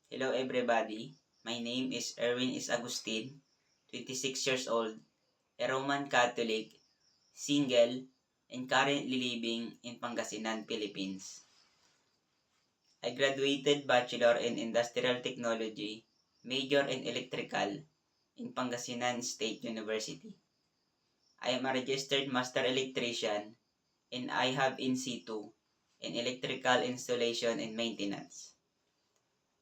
Hello everybody, my name is Erwin is Agustin, 26 years old, a Roman Catholic, single, and currently living in Pangasinan, Philippines. I graduated Bachelor in Industrial Technology, major in Electrical, in Pangasinan State University. I am a registered Master Electrician and I have in situ in electrical installation and maintenance.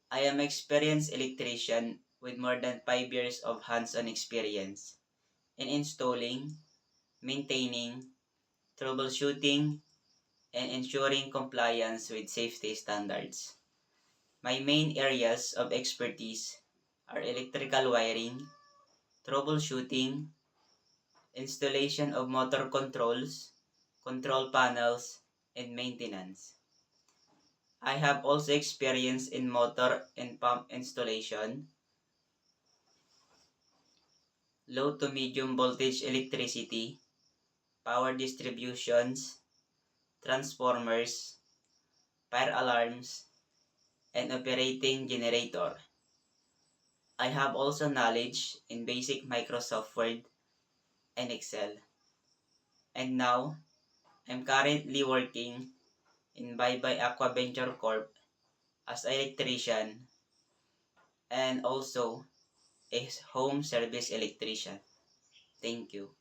I am experienced electrician with more than 5 years of hands-on experience in installing, maintaining, troubleshooting, and ensuring compliance with safety standards. My main areas of expertise are electrical wiring, troubleshooting, installation of motor controls, control panels, and maintenance. I have also experience in motor and pump installation, low to medium voltage electricity, power distributions, transformers, fire alarms, and operating generator. I have also knowledge in basic Microsoft Word and Excel. And now, I'm currently working in Bye Bye Aqua Venture Corp as an electrician and also a home service electrician. Thank you.